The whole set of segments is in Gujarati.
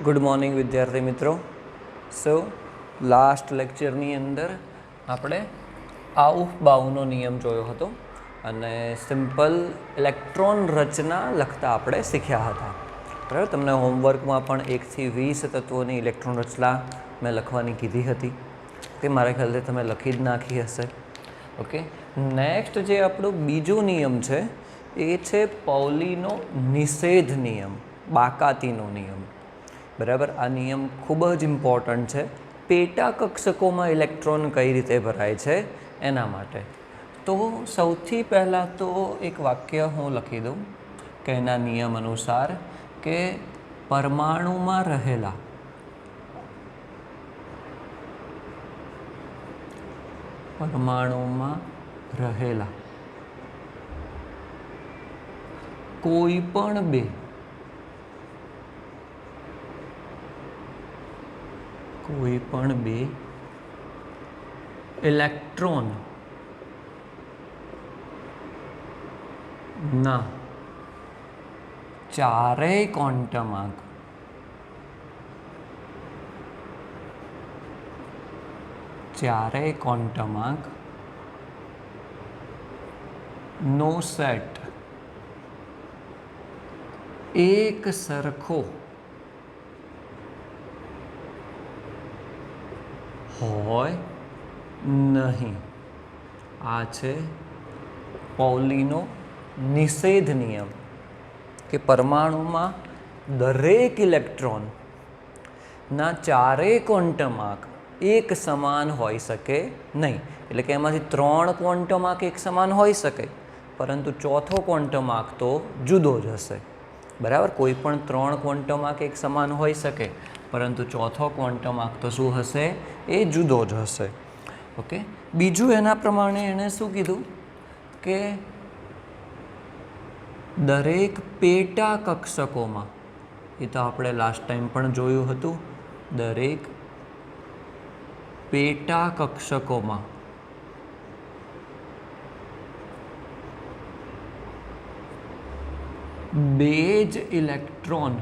ગુડ મોર્નિંગ વિદ્યાર્થી મિત્રો. સો લાસ્ટ લેક્ચરની અંદર આપણે આઉફબાઉનો નિયમ જોયો હતો અને સિમ્પલ ઇલેક્ટ્રોન રચના લખતા આપણે શીખ્યા હતા. બરાબર, તમને હોમવર્કમાં પણ 1 થી 20 તત્વોની ઇલેક્ટ્રોન રચના મેં લખવાની કીધી હતી કે મારા ખ્યાલથી તમે લખી જ નાખી હશે. ઓકે, નેક્સ્ટ જે આપણો બીજો નિયમ છે એ છે પૌલીનો નિષેધ નિયમ, બાકાતીનો નિયમ. બરાબર, આ નિયમ ખૂબ જ ઇમ્પોર્ટન્ટ છે પેટા કક્ષકોમાં ઇલેક્ટ્રોન કઈ રીતે ભરાય છે એના માટે. તો સૌથી પહેલાં તો એક વાક્ય હું લખી દઉં કે એના નિયમ અનુસાર કે પરમાણુમાં રહેલા કોઈ પણ બે ઇલેક્ટ્રોન ના ચારેય ક્વોન્ટમાંક નો સેટ એક સરખો હોય નહીં. આ છે પૌલીનો નિષેધ નિયમ કે પરમાણુમાં દરેક ઇલેક્ટ્રોનના ચારેય ક્વોન્ટમાંક એક સમાન હોઈ શકે નહીં. એટલે કે એમાંથી 3 ક્વોન્ટમાંક એક સમાન હોઈ શકે પરંતુ ચોથો ક્વોન્ટમાંક તો જુદો જ હશે. બરાબર, કોઈ પણ 3 ક્વોન્ટમાંક એક સમાન હોઈ શકે પરંતુ ચોથો ક્વોન્ટમાંક તો શું હશે? એ જુદો જ હશે. ઓકે, બીજું એના પ્રમાણે એણે શું કીધું કે દરેક પેટા કક્ષકોમાં, એ તો આપણે લાસ્ટ ટાઈમ પણ જોયું હતું, દરેક પેટા કક્ષકોમાં બે જ ઇલેક્ટ્રોન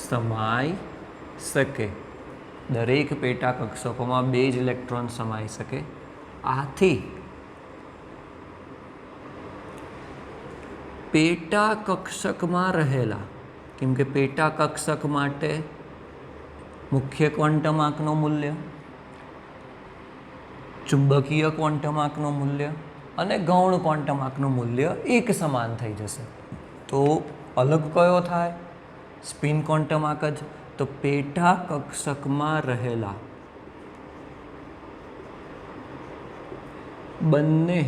સમાઈ શકે. દરેક પેટા કક્ષકોમાં બે જ ઇલેક્ટ્રોન સમાઈ શકે. આથી પેટા કક્ષકમાં રહેલા, કેમ કે પેટા કક્ષક માટે મુખ્ય ક્વોન્ટમાંકનું મૂલ્ય, ચુંબકીય ક્વોન્ટમાંકનું મૂલ્ય અને ગૌણ ક્વોન્ટમાંકનું મૂલ્ય એક સમાન થઈ જશે. તો અલગ કયો થાય? સ્પિન ક્વોન્ટમાંક જ. તો પેટા કક્ષકમાં રહેલા બંને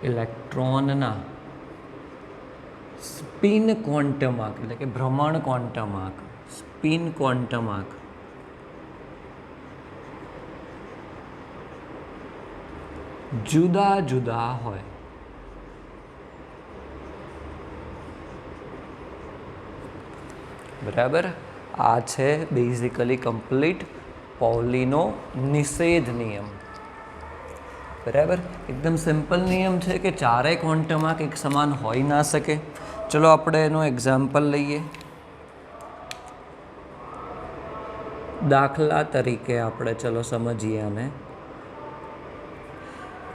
ઇલેક્ટ્રોનના સ્પિન ક્વોન્ટમાંક એટલે કે ભ્રમણ ક્વોન્ટમાંક, સ્પિન ક્વોન્ટમાંક જુદા જુદા હોય. બરાબર, આ છે બેઝિકલી કમ્પ્લીટ પૌલીનો નિષેધ નિયમ. બરાબર, એકદમ સિમ્પલ નિયમ છે કે ચારેય ક્વોન્ટમાંક એક સમાન હોઈ ના શકે. ચલો આપણે એનું એક્ઝામ્પલ લઈએ. દાખલા તરીકે આપણે ચલો સમજીએ આને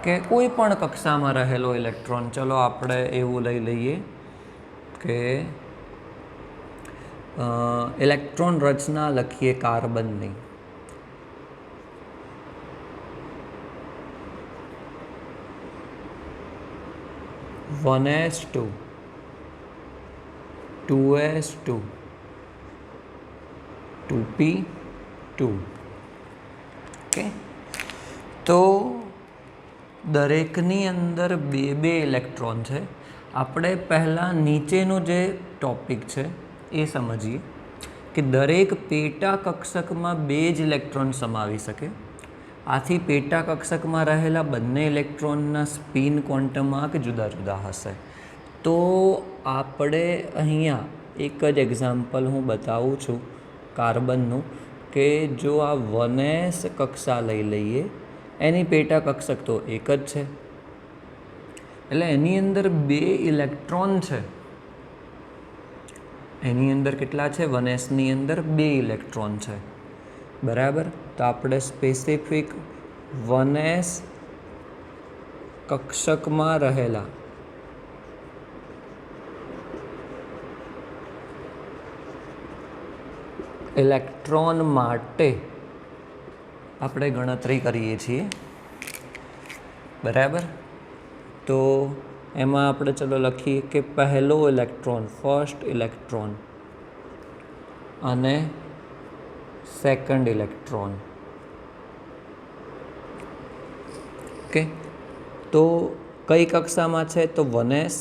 કે કોઈ પણ કક્ષામાં રહેલો ઇલેક્ટ્રોન, ચલો આપણે એવું લઈ લઈએ કે ઇલેક્ટ્રોન રચના લખીએ કાર્બનની. (1s2) 2s2 2p2. ઓકે, તો દરેકની અંદર બે ઇલેક્ટ્રોન છે. આપણે પહેલાં નીચેનો જે ટોપિક છે એ સમજીએ કે દરેક પેટા કક્ષકમાં બે જ ઇલેક્ટ્રોન સમાવી શકે. આથી પેટા કક્ષકમાં રહેલા બંને ઇલેક્ટ્રોનના સ્પિન ક્વોન્ટમાંક જુદા જુદા હશે. તો આપણે અહીંયા એક જ એક્ઝામ્પલ હું બતાવું છું કાર્બનનું કે જો આ 1s કક્ષા લઈ લઈએ, એની પેટા કક્ષક તો એક જ છે, એટલે એની અંદર 2 ઇલેક્ટ્રોન છે. એની અંદર કેટલા છે? 1sની અંદર 2 ઇલેક્ટ્રોન છે. બરાબર. તો આપણે સ્પેસિફિક 1s કક્ષકમાં રહેલા ઇલેક્ટ્રોન માટે આપણે ગણતરી કરીએ છીએ. બરાબર. તો એમાં આપણે ચલો લખીએ કે પહેલો ઇલેક્ટ્રોન, ફર્સ્ટ ઇલેક્ટ્રોન અને સેકન્ડ ઇલેક્ટ્રોન. ઓકે. તો કઈ કક્ષામાં છે? તો 1s.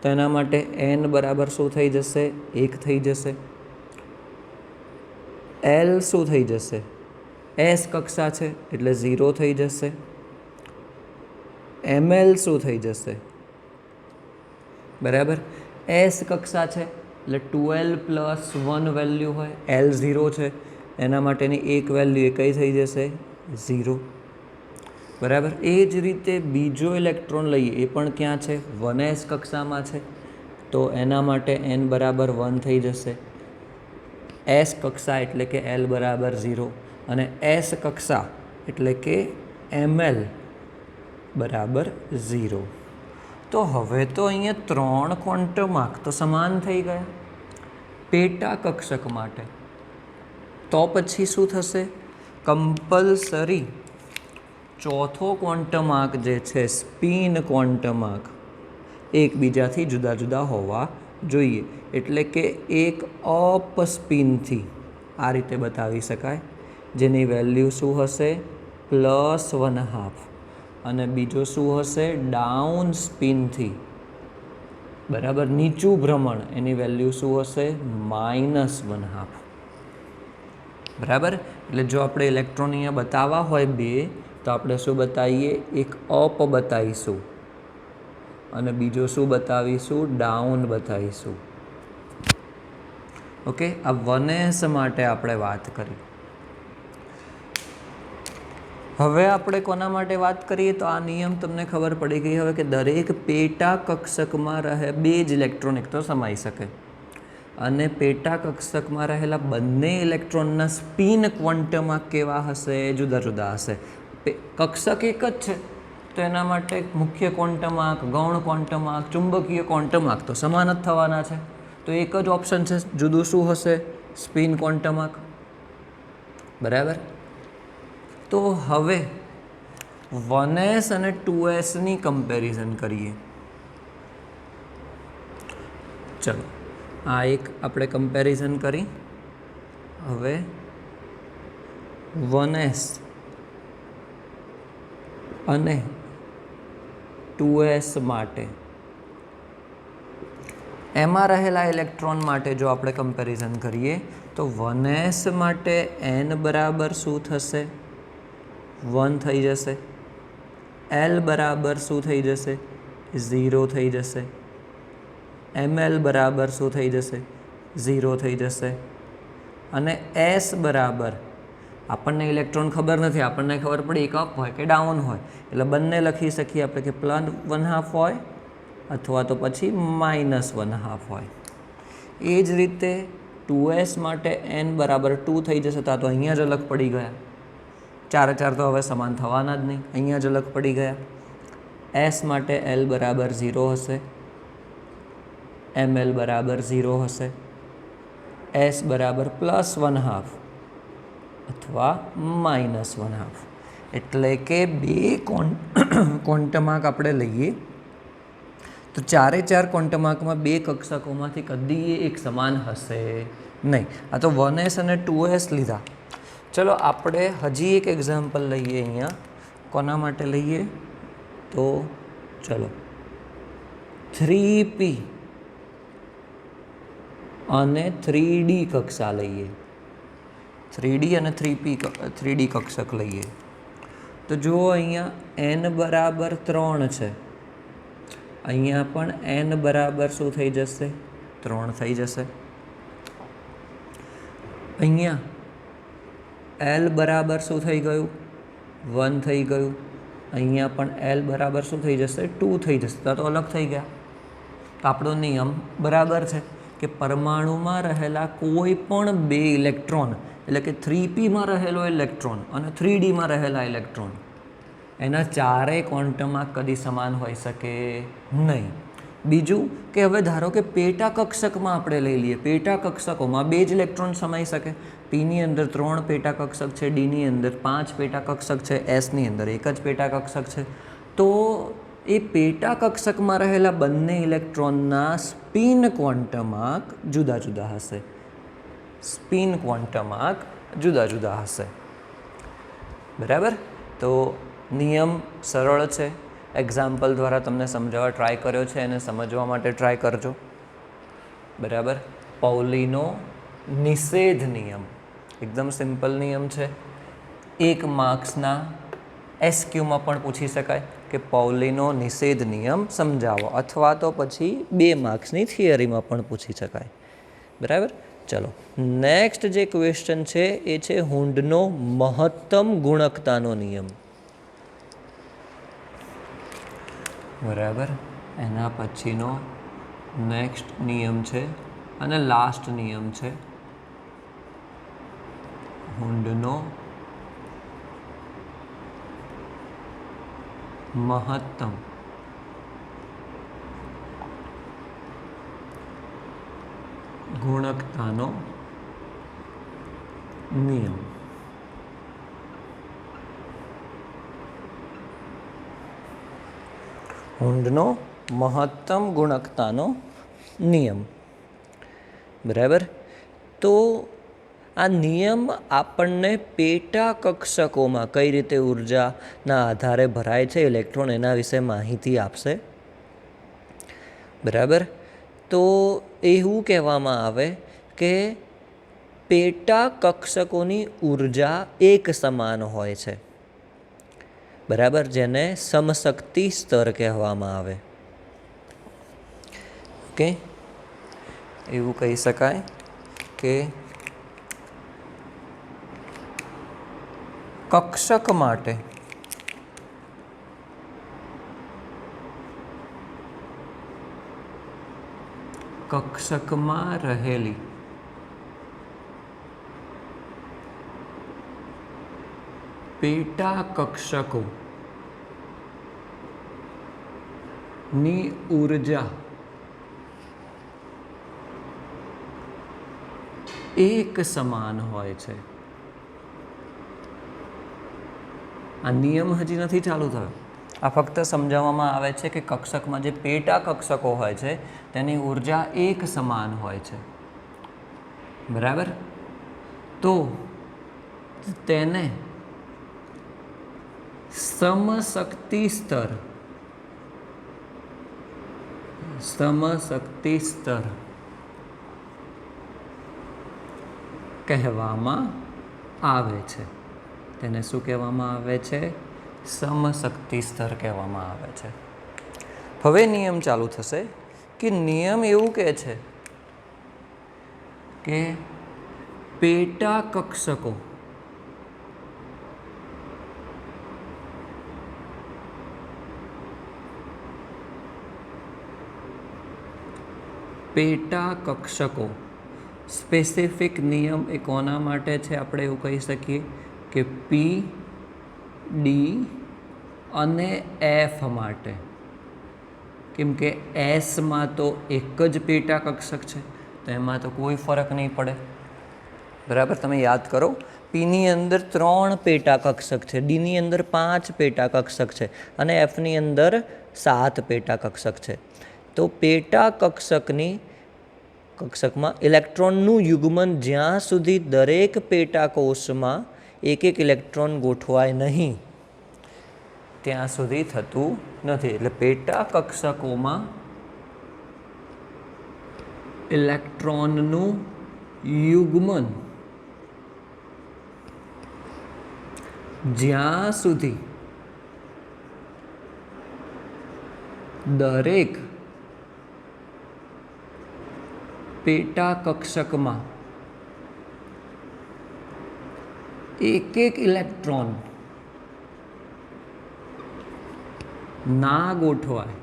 તો એના માટે n બરાબર શું થઈ જશે? 1 થઈ જશે. l શું થઈ જશે? s કક્ષા છે એટલે 0 થઈ જશે. ml શું થઈ જશે? બરાબર. s કક્ષા છે એટલે 2l + 1 વેલ્યુ હોય, l 0 છે એના માટેની એક વેલ્યુ એ કઈ થઈ જશે? 0. બરાબર. એ જ રીતે બીજો ઇલેક્ટ્રોન લઈએ, એ પણ ક્યાં છે? 1s કક્ષામાં છે. તો એના માટે n બરાબર 1 થઈ જશે. s કક્ષા એટલે કે l બરાબર 0 અને s કક્ષા એટલે કે ml બરાબર 0. તો હવે તો અહીંયા 3 ક્વોન્ટમ આંક તો સમાન થઈ ગયા પેટા કક્ષક માટે. તો પછી શું થશે? કમ્પલસરી ચોથો ક્વોન્ટમ આંક જે છે, સ્પિન ક્વોન્ટમ આંક, એકબીજાથી જુદા જુદા હોવા જોઈએ. એટલે કે એક અપ સ્પિનથી આ રીતે બતાવી શકાય, જેની વેલ્યુ શું હશે? +1/2. અને બીજો શું હશે? ડાઉન સ્પિનથી, બરાબર, નીચું ભ્રમણ, એની વેલ્યુ શું હશે? -1/2. બરાબર. એટલે જો આપણે ઇલેક્ટ્રોન અહીંયા બતાવવા હોય 2, તો આપણે શું બતાવીએ? એક અપ બતાવીશું અને બીજો શું બતાવીશું? ડાઉન બતાવીશું. ઓકે. આ 1s માટે આપણે વાત કરી. હવે આપણે કોના માટે વાત કરીએ? તો આ નિયમ તમને ખબર પડી ગઈ હવે કે દરેક પેટા કક્ષકમાં રહે 2 જ ઇલેક્ટ્રોન એક તો સમાઈ શકે, અને પેટા કક્ષકમાં રહેલા બંને ઇલેક્ટ્રોનના સ્પિન ક્વોન્ટમમાં કેવા હશે? જુદા જુદા હશે. કક્ષક એક જ છે તો એના માટે મુખ્ય ક્વોન્ટમ આંક, ગૌણ ક્વોન્ટમ આંક, ચુંબકીય ક્વોન્ટમ આંક તો સમાન જ થવાના છે. તો એક જ ઓપ્શન છે, જુદું શું હશે? સ્પિન ક્વોન્ટમ આંક. બરાબર. તો હવે 1s અને 2s ની કમ્પેરિઝન કરીએ. ચલો, આ એક આપણે કમ્પેરિઝન કરી. હવે 1s અને 2s માટે, એમાં રહેલા ઇલેક્ટ્રોન માટે જો આપણે કમ્પેરિઝન કરીએ તો 1s માટે n બરાબર શું થશે? 1 થઈ જશે. l બરાબર શું થઈ જશે? 0 થઈ જશે. ml બરાબર શું થઈ જશે? 0 થઈ જશે. અને s બરાબર, આપણને ઇલેક્ટ્રોન ખબર નથી, આપણને ખબર પડી એક અપ હોય કે ડાઉન હોય, એટલે બંને લખી શકીએ આપણે કે +1/2 હોય અથવા તો પછી -1/2 હોય. એ જ રીતે 2s માટે n બરાબર 2 થઈ જશે. તો અહીંયા જ અલગ પડી ગયા. 4 તો હવે સમાન થવાના જ નહીં, અહીંયા જ અલગ પડી ગયા. s માટે l બરાબર 0 હશે, ml બરાબર 0 હશે, s બરાબર +1/2 અથવા -1/2. એટલે કે 2 ક્વોન્ટમ આંક આપણે લઈએ તો 4 ક્વોન્ટમ આંકમાં 2 કક્ષકોમાંથી કદી એક સમાન હશે નહીં. આ તો 1s અને 2s લીધા. ચલો આપણે હજી એક એક્ઝામ્પલ લઈએ. અહીંયા કોના માટે લઈએ? તો ચલો 3p અને 3d કક્ષા લઈએ. 3d અને 3d કક્ષક લઈએ. તો જુઓ અહીંયા n બરાબર 3 છે, અહીંયા પણ n બરાબર શું થઈ જશે? 3 થઈ જશે. અહીંયા એલ બરાબર શું થઈ ગયું? 1 થઈ ગયું. અહીંયા પણ એલ બરાબર શું થઈ જશે? 2 થઈ જશે. તો અલગ થઈ ગયા. તો આપણો નિયમ બરાબર છે કે પરમાણુમાં રહેલા કોઈ પણ બે ઇલેક્ટ્રોન, એટલે કે 3p માં રહેલો ઇલેક્ટ્રોન અને 3d માં રહેલા ઇલેક્ટ્રોન, એના ચારેય ક્વોન્ટમમાં કદી સમાન હોઈ શકે નહીં. બીજું કે હવે ધારો કે પેટા કક્ષકમાં આપણે લઈ લઈએ, પેટા કક્ષકોમાં બે જ ઇલેક્ટ્રોન સમાઈ શકે. પીની અંદર 3 પેટા કક્ષક છે, ડીની અંદર 5 પેટા કક્ષક છે, એસની અંદર એક જ પેટા કક્ષક છે. તો એ પેટા કક્ષકમાં રહેલા બંને ઇલેક્ટ્રોનના સ્પિન ક્વોન્ટમાંક જુદા જુદા હશે. સ્પિન ક્વોન્ટમાંક જુદા જુદા હશે. બરાબર? તો નિયમ સરળ છે. એક્ઝામ્પલ દ્વારા તમને સમજાવવા ટ્રાય કર્યો છે, એને સમજવા માટે ટ્રાય કરજો. બરાબર? પૌલીનો નિષેધ નિયમ એકદમ સિમ્પલ નિયમ છે. 1 માર્ક્સના એસક્યુમાં પણ પૂછી શકાય કે પૌલીનો નિષેધ નિયમ સમજાવો, અથવા તો પછી 2 માર્ક્સની થિયરીમાં પણ પૂછી શકાય. બરાબર? ચલો, નેક્સ્ટ જે ક્વેશ્ચન છે એ છે હુન્ડનો મહત્તમ ગુણકતાનો નિયમ. બરાબર? એના પછીનો નેક્સ્ટ નિયમ છે અને લાસ્ટ નિયમ છે હુન્ડનો મહત્તમ ગુણકતાનો નિયમ. હુન્ડનો મહત્તમ ગુણકતાનો નિયમ. બરાબર? તો આ નિયમ આપણને પેટા કક્ષકોમાં કઈ રીતે ઉર્જાના આધારે ભરાય છે ઇલેક્ટ્રોન, એના વિશે માહિતી આપશે. બરાબર? તો એવું કહેવામાં આવે કે પેટા કક્ષકોની ઉર્જા એક સમાન હોય છે. બરાબર? જેને સમશક્તિ સ્તર કહેવામાં આવે. ઓકે, એવું કહી શકાય કે કક્ષક માટે કક્ષકમાં રહેલી પેટા કક્ષકોની ઉર્જા એક સમાન હોય છે. આ નિયમ હજી નથી ચાલુ થયો. આ ફક્ત સમજાવવામાં આવે છે કે કક્ષકમાં જે પેટા કક્ષકો હોય છે તેની ઉર્જા એક સમાન હોય છે. બરાબર? તો તેને સમશક્તિ સ્તર કહેવામાં આવે છે. તેને શું કહેવામાં આવે છે? સમશક્તિ સ્તર કહેવામાં આવે છે. હવે નિયમ ચાલુ થશે કે નિયમ એવું કહે છે કે પેટા કક્ષકો સ્પેસિફિક નિયમ એ કોના માટે છે? આપણે એવું કહી શકીએ કે પી, ડી અને એફ માટે. કેમ કે એસમાં તો એક જ પેટા કક્ષક છે, તો એમાં તો કોઈ ફરક નહીં પડે. બરાબર? તમે યાદ કરો, પીની અંદર 3 પેટા કક્ષક છે, ડીની અંદર 5 પેટા કક્ષક છે અને એફની અંદર 7 પેટા કક્ષક છે. તો પેટા કક્ષકમાં ઇલેક્ટ્રોનનું યુગ્મન જ્યાં સુધી દરેક પેટા કોષમાં એક ઇલેક્ટ્રોન ગોઠવાય નહીં ત્યાં સુધી થતું નથી. એટલે પેટા કક્ષકોમાં ઇલેક્ટ્રોનનું યુગ્મન જ્યાં સુધી દરેક પેટા કક્ષકમાં એક એક ઇલેક્ટ્રોન ના ગોઠવાય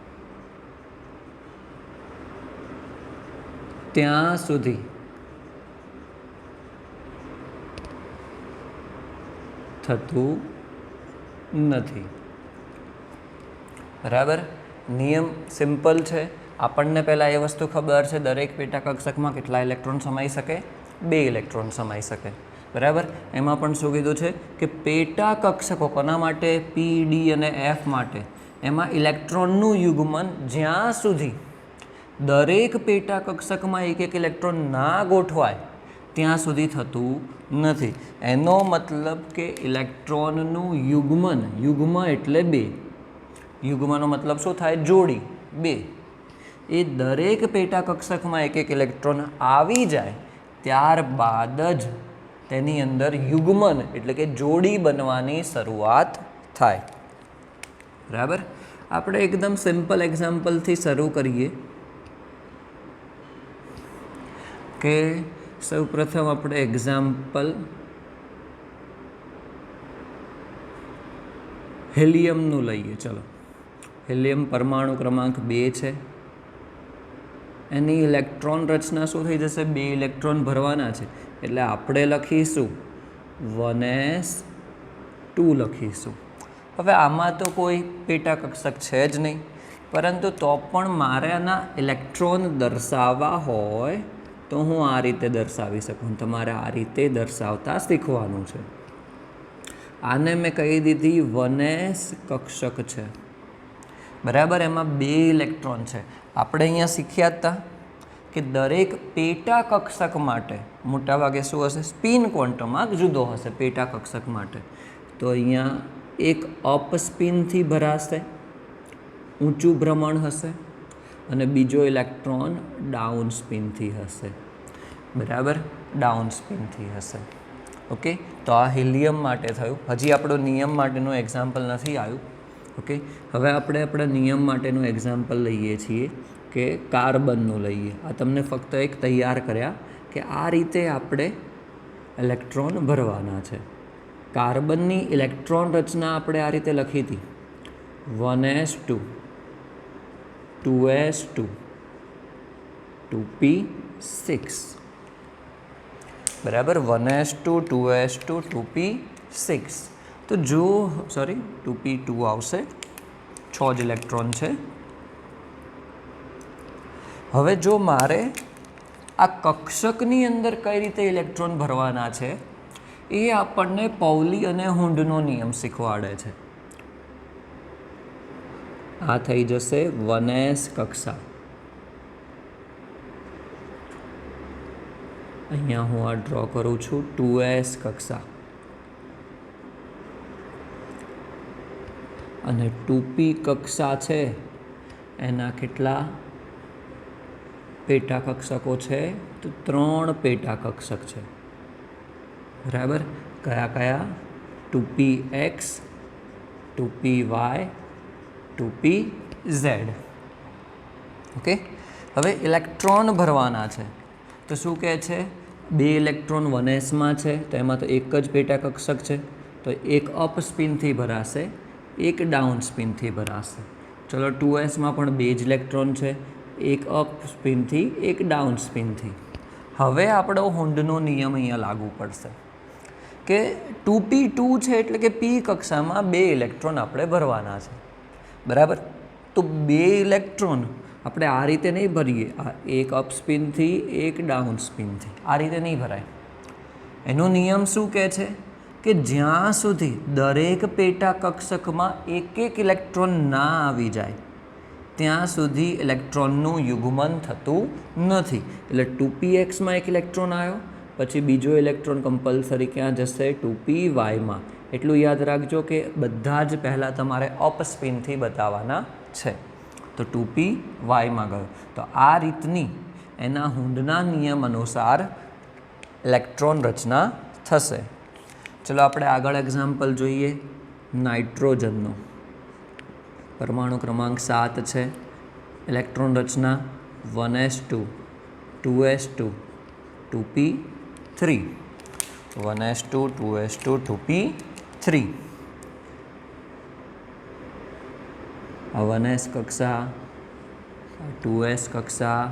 ત્યાં સુધી થતું નથી. બરાબર. નિયમ સિમ્પલ છે. આપણને પહેલાં એ વસ્તુ ખબર છે, દરેક પેટા કક્ષકમાં કેટલા ઇલેક્ટ્રોન સમાઈ શકે? 2 ઇલેક્ટ્રોન સમાઈ શકે. બરાબર. એમાં પણ શું કીધું છે કે પેટા કક્ષકો કોના માટે? પી, ડી અને એફ માટે. એમાં ઇલેક્ટ્રોનનું યુગ્મન જ્યાં સુધી દરેક પેટા કક્ષકમાં એક એક ઇલેક્ટ્રોન ના ગોઠવાય ત્યાં સુધી થતું નથી. એનો મતલબ કે ઇલેક્ટ્રોનનું યુગ્મન, યુગ્મ એટલે 2, યુગ્મનો મતલબ શું થાય? જોડી, 2. એ દરેક પેટા કક્ષકમાં એક એક ઇલેક્ટ્રોન આવી જાય ત્યારબાદ જ તેની અંદર યુગ્મન એટલે કે જોડી બનવાની શરૂઆત થાય. બરાબર. આપણે એકદમ સિમ્પલ એક્ઝામ્પલથી શરૂ કરીએ કે સૌપ્રથમ આપણે એક્ઝામ્પલ હેલિયમનું લઈએ. ચલો, હેલિયમ પરમાણુ ક્રમાંક 2 છે. એની ઇલેક્ટ્રોન રચના શું થઈ જશે? 2 ઇલેક્ટ્રોન ભરવાના છે એટલે આપણે લખીશું 1s2 લખીશું. હવે આમાં તો કોઈ પેટા કક્ષક છે જ નહીં, પરંતુ તો પણ મારે આના ઇલેક્ટ્રોન દર્શાવવા હોય તો હું આ રીતે દર્શાવી શકું. તમારે આ રીતે દર્શાવતા શીખવાનું છે. આને મેં કહી દીધી 1s કક્ષક છે. બરાબર. એમાં 2 ઇલેક્ટ્રોન છે. આપણે અહીંયા શીખ્યા હતા કે દરેક પેટા કક્ષક માટે મોટાભાગે શું હશે? સ્પિન ક્વોન્ટમ જુદો હશે પેટા કક્ષક માટે. તો અહીંયા એક અપ સ્પિનથી ભરાશે, ઊંચું ભ્રમણ હશે, અને બીજો ઇલેક્ટ્રોન ડાઉન સ્પિનથી હશે. બરાબર. ડાઉન સ્પિનથી હશે. ઓકે. તો આ હિલિયમ માટે થયું. હજી આપણો નિયમ માટેનું એક્ઝામ્પલ નથી આવ્યું. ઓકે. હવે આપણે આપણા નિયમ માટેનું એક્ઝામ્પલ લઈએ છીએ કે કાર્બનનું લઈએ. આ તમને ફક્ત એક તૈયાર કર્યા કે આ રીતે આપણે ઇલેક્ટ્રોન ભરવાના છે. કાર્બનની ઇલેક્ટ્રોન રચના આપણે આ રીતે લખી હતી: 1s2 2s2 2p6. બરાબર. 1s2 2s2 2p6. તો જો 2p2 આવશે, 6 જ ઇલેક્ટ્રોન છે. હવે જો મારે આ કક્ષકની અંદર કઈ રીતે ઇલેક્ટ્રોન ભરવાના છે એ આપણને પૌલી અને હુન્ડનો નિયમ શીખવાડે છે. આ થઈ જશે 1s કક્ષા. અહીંયા હું આ ડ્રો કરું છું 2s કક્ષા, અને 2p કક્ષા છે એના કેટલા પેટા કક્ષકો છે? તો 3 પેટા કક્ષક છે. બરાબર. કયા કયા? 2px 2py 2pz. ઓકે. હવે ઇલેક્ટ્રોન ભરવાના છે તો શું કહે છે? 2 ઇલેક્ટ્રોન 1sમાં છે તો એમાં તો એક જ પેટા કક્ષક છે, તો એક અપ સ્પિનથી ભરાશે, એક ડાઉન સ્પિનથી ભરાશે. ચલો 2sમાં પણ 2 જ ઇલેક્ટ્રોન છે, એક અપ સ્પિનથી, એક ડાઉન સ્પિનથી. હવે આપણો હુન્ડનો નિયમ અહીંયા લાગુ પડશે કે 2p2 છે એટલે કે p કક્ષામાં 2 ઇલેક્ટ્રોન આપણે ભરવાના છે. બરાબર. તો 2 ઇલેક્ટ્રોન આપણે આ રીતે નહીં ભરીએ, આ એક અપ સ્પિનથી, એક ડાઉન સ્પિનથી, આ રીતે નહીં ભરાય. એનો નિયમ શું કહે છે કે જ્યાં સુધી દરેક પેટા કક્ષકમાં એક એક ઇલેક્ટ્રોન ના આવી જાય ત્યાં સુધી ઇલેક્ટ્રોનનું યુગ્મન થતું નથી. એટલે 2pxમાં એક ઇલેક્ટ્રોન આવ્યો, પછી બીજો ઇલેક્ટ્રોન કમ્પલસરી ક્યાં જશે? 2pyમાં. એટલું યાદ રાખજો કે બધા જ પહેલાં તમારે અપ સ્પિનથી બતાવવાના છે. તો 2pyમાં ગયો. તો આ રીતની એના હુન્ડના નિયમ અનુસાર ઇલેક્ટ્રોન રચના થશે. ચલો આપણે આગળ એક્ઝામ્પલ જોઈએ નાઇટ્રોજનનો. પરમાણુ ક્રમાંક 7 છે. ઇલેક્ટ્રોન રચના 1s2 2s2 2p3. 1s2 2s2 2p3 આ 1s કક્ષા 2s કક્ષા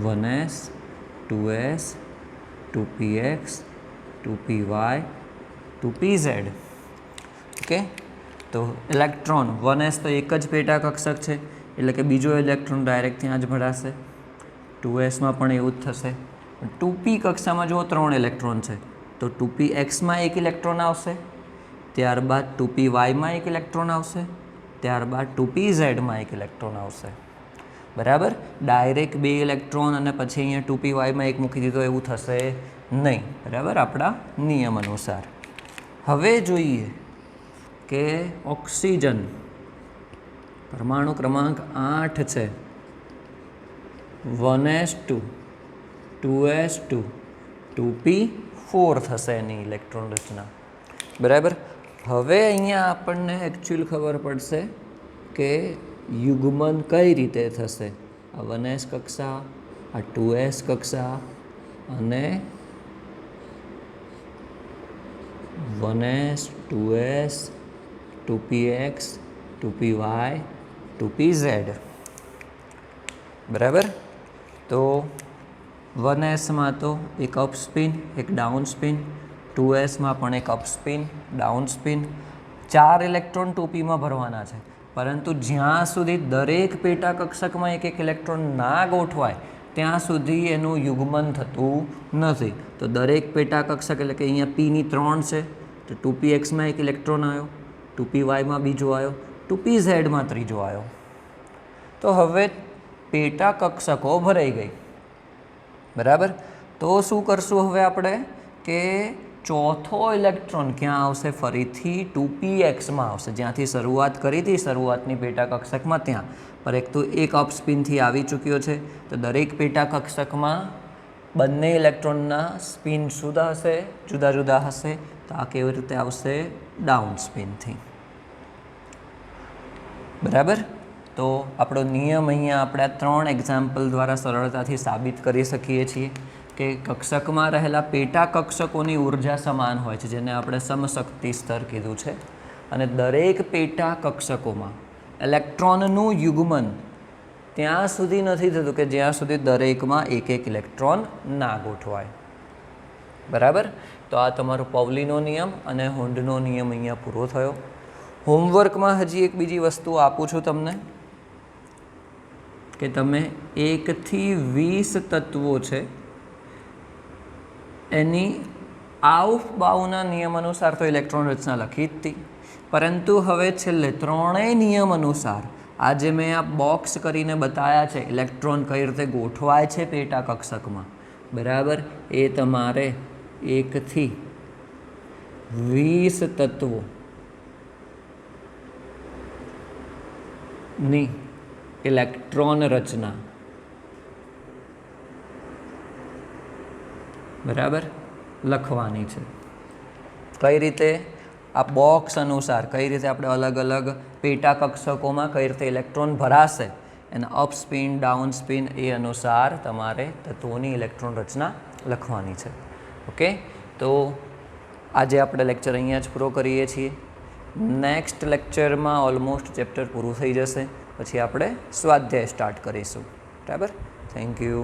1s 2s 2px 2py 2pz okay તો ઇલેક્ટ્રોન 1s તો એક જ પેટા કક્ષક છે એટલે કે બીજો ઇલેક્ટ્રોન ડાયરેક્ટ ત્યાં જ ભરાશે 2sમાં પણ એવું જ થશે 2p કક્ષામાં જો 3 ઇલેક્ટ્રોન છે તો 2pxમાં એક ઇલેક્ટ્રોન આવશે ત્યારબાદ 2pyમાં એક ઇલેક્ટ્રોન આવશે ત્યારબાદ 2pzમાં એક ઇલેક્ટ્રોન આવશે બરાબર ડાયરેક્ટ 2 ઇલેક્ટ્રોન અને પછી અહીંયા 2pyમાં એક મૂકી દીધો એવું થશે નહીં બરાબર આપણા નિયમ અનુસાર હવે જોઈએ કે ઓક્સિજન પરમાણુ ક્રમાંક 8 છે 1s2 2s2 2p4 થશે એની ઇલેક્ટ્રોન રચના બરાબર હવે અહીંયા આપણને એકચ્યુઅલ ખબર પડશે કે યુગ્મન કઈ રીતે થશે આ 1s કક્ષા આ 2s કક્ષા અને 1s 2s 2px 2py 2pz બરાબર તો 1sમાં તો એક અપ સ્પિન એક ડાઉન સ્પિન 2sમાં પણ એક up spin down spin 4 electron 2pમાં ભરવાના છે પરંતુ જ્યાં સુધી દરેક પેટા કક્ષકમાં એક ઇલેક્ટ્રોન ના ગોઠવાય ત્યાં સુધી એનું યુગ્મન થતું નથી તો દરેક પેટા કક્ષક એટલે કે અહીંયા pની 3 છે તો 2pxમાં એક ઇલેક્ટ્રોન આવ્યો 2pyમાં બીજો આવ્યો 2pzમાં ત્રીજો આવ્યો તો હવે પેટા કક્ષકો ભરાઈ ગઈ બરાબર તો શું કરશું હવે આપણે કે ચોથો ઇલેક્ટ્રોન ક્યાં આવશે ફરીથી 2pxમાં આવશે જ્યાંથી શરૂઆત કરી હતી શરૂઆતની પેટા કક્ષકમાં ત્યાં પર એક તો એક અપ સ્પિનથી આવી ચૂક્યો છે તો દરેક પેટા કક્ષકમાં બંને ઇલેક્ટ્રોનના સ્પિન જુદા હશે જુદા જુદા હશે તો આ કેવી રીતે આવશે ડાઉન સ્પિનથી બરાબર તો આપણો નિયમ અહીંયા આપણે 3 એક્ઝામ્પલ દ્વારા સરળતાથી સાબિત કરી શકીએ છીએ કે કક્ષકમાં રહેલા પેટા કક્ષકોની ઉર્જા સમાન હોય છે જેને આપણે સમશક્તિ સ્તર કીધું છે અને દરેક પેટા કક્ષકોમાં ઇલેક્ટ્રોનનું યુગ્મન ત્યાં સુધી નથી થતું કે જ્યાં સુધી દરેકમાં એક એક ઇલેક્ટ્રોન ના ગોઠવાય બરાબર તો આ તમારો પાઉલીનો નિયમ અને હુન્ડનો નિયમ અહીંયા પૂરો થયો હોમવર્કમાં હજી એક બીજી વસ્તુ આપું છું તમને કે તમે 1 થી 20 તત્વો છે એની આઉફબાઉના નિયમ અનુસાર તો ઇલેક્ટ્રોન રચના લખી જ હતી પરંતુ હવે છેલ્લે 3 નિયમ અનુસાર આજે મેં આ બોક્સ કરીને બતાવ્યા છે ઇલેક્ટ્રોન કઈ રીતે ગોઠવાય છે પેટા કક્ષકમાં બરાબર એ તમારે 1 થી 20 તત્વોની ઇલેક્ટ્રોન રચના બરાબર લખવાની છે કઈ રીતે આ બોક્સ અનુસાર કઈ રીતે આપણે અલગ અલગ પેટા કક્ષકોમાં કઈ રીતે ઇલેક્ટ્રોન ભરાશે અને અપ સ્પિન ડાઉન સ્પિન એ અનુસાર તમારે તત્વોની ઇલેક્ટ્રોન રચના લખવાની છે ઓકે તો આજે આપણે લેક્ચર અહીંયા જ પૂરો કરીએ છીએ નેક્સ્ટ લેક્ચરમાં ઓલમોસ્ટ ચેપ્ટર પૂરું થઈ જશે પછી આપણે સ્વાધ્યાય સ્ટાર્ટ કરીશું બરાબર થેન્ક યુ